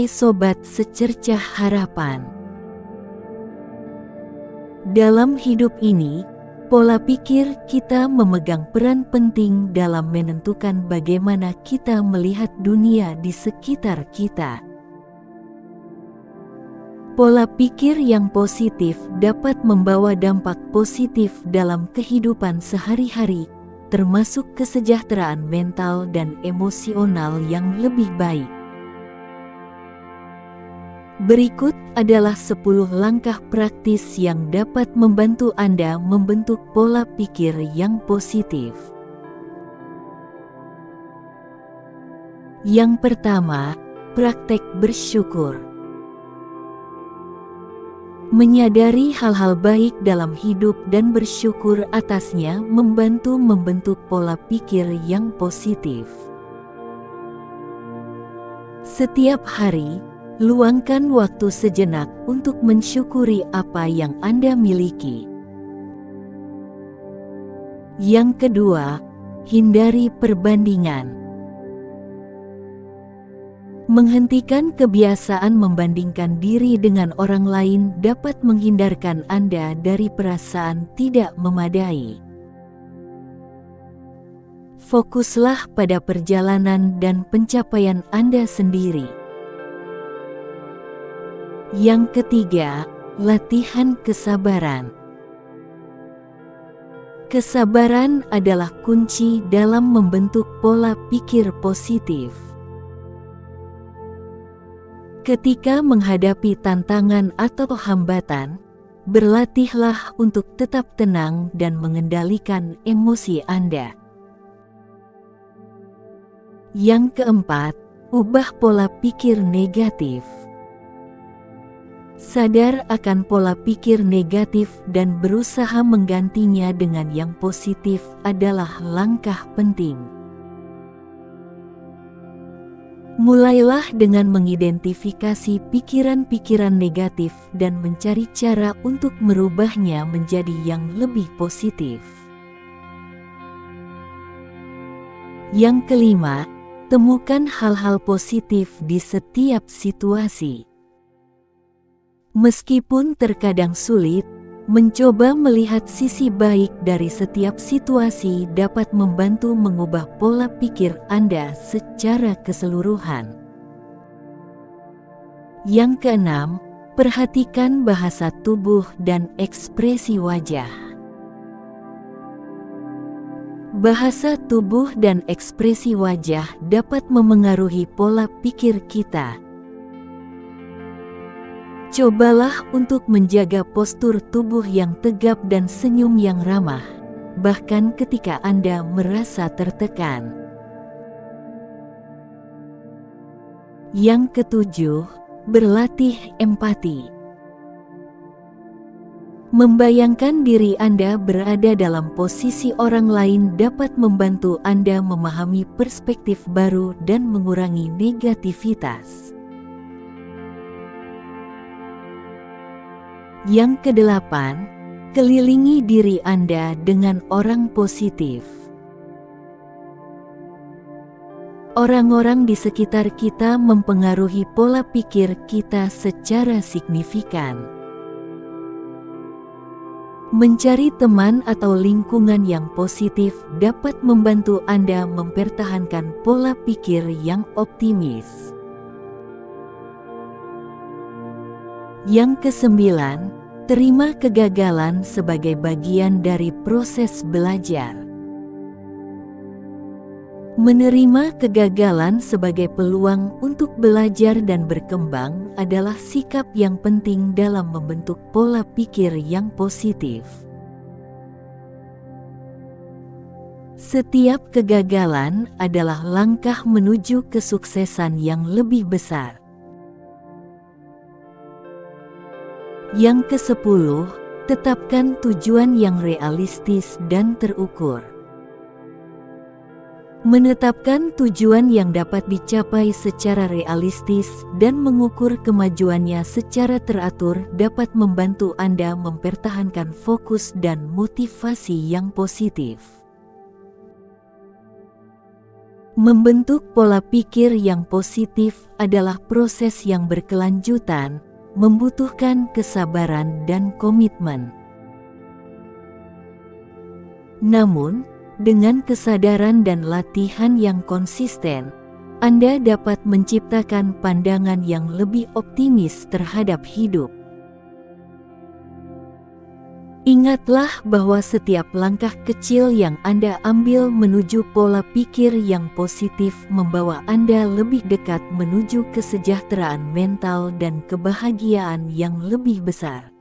Hai Sobat Secercah Harapan. Dalam hidup ini, pola pikir kita memegang peran penting dalam menentukan bagaimana kita melihat dunia di sekitar kita. Pola pikir yang positif dapat membawa dampak positif dalam kehidupan sehari-hari, termasuk kesejahteraan mental dan emosional yang lebih baik. Berikut adalah 10 langkah praktis yang dapat membantu Anda membentuk pola pikir yang positif. Yang pertama, praktek bersyukur. Menyadari hal-hal baik dalam hidup dan bersyukur atasnya membantu membentuk pola pikir yang positif. Setiap hari, luangkan waktu sejenak untuk mensyukuri apa yang Anda miliki. Yang kedua, hindari perbandingan. Menghentikan kebiasaan membandingkan diri dengan orang lain dapat menghindarkan Anda dari perasaan tidak memadai. Fokuslah pada perjalanan dan pencapaian Anda sendiri. Yang ketiga, latihan kesabaran. Kesabaran adalah kunci dalam membentuk pola pikir positif. Ketika menghadapi tantangan atau hambatan, berlatihlah untuk tetap tenang dan mengendalikan emosi Anda. Yang keempat, ubah pola pikir negatif. Sadar akan pola pikir negatif dan berusaha menggantinya dengan yang positif adalah langkah penting. Mulailah dengan mengidentifikasi pikiran-pikiran negatif dan mencari cara untuk merubahnya menjadi yang lebih positif. Yang kelima, temukan hal-hal positif di setiap situasi. Meskipun terkadang sulit, mencoba melihat sisi baik dari setiap situasi dapat membantu mengubah pola pikir Anda secara keseluruhan. Yang keenam, perhatikan bahasa tubuh dan ekspresi wajah. Bahasa tubuh dan ekspresi wajah dapat memengaruhi pola pikir kita. Cobalah untuk menjaga postur tubuh yang tegap dan senyum yang ramah, bahkan ketika Anda merasa tertekan. Yang ketujuh, berlatih empati. Membayangkan diri Anda berada dalam posisi orang lain dapat membantu Anda memahami perspektif baru dan mengurangi negativitas. Yang kedelapan, kelilingi diri Anda dengan orang positif. Orang-orang di sekitar kita mempengaruhi pola pikir kita secara signifikan. Mencari teman atau lingkungan yang positif dapat membantu Anda mempertahankan pola pikir yang optimis. Yang kesembilan, terima kegagalan sebagai bagian dari proses belajar. Menerima kegagalan sebagai peluang untuk belajar dan berkembang adalah sikap yang penting dalam membentuk pola pikir yang positif. Setiap kegagalan adalah langkah menuju kesuksesan yang lebih besar. Yang ke-10, tetapkan tujuan yang realistis dan terukur. Menetapkan tujuan yang dapat dicapai secara realistis dan mengukur kemajuannya secara teratur dapat membantu Anda mempertahankan fokus dan motivasi yang positif. Membentuk pola pikir yang positif adalah proses yang berkelanjutan, membutuhkan kesabaran dan komitmen. Namun, dengan kesadaran dan latihan yang konsisten, Anda dapat menciptakan pandangan yang lebih optimis terhadap hidup. Ingatlah bahwa setiap langkah kecil yang Anda ambil menuju pola pikir yang positif membawa Anda lebih dekat menuju kesejahteraan mental dan kebahagiaan yang lebih besar.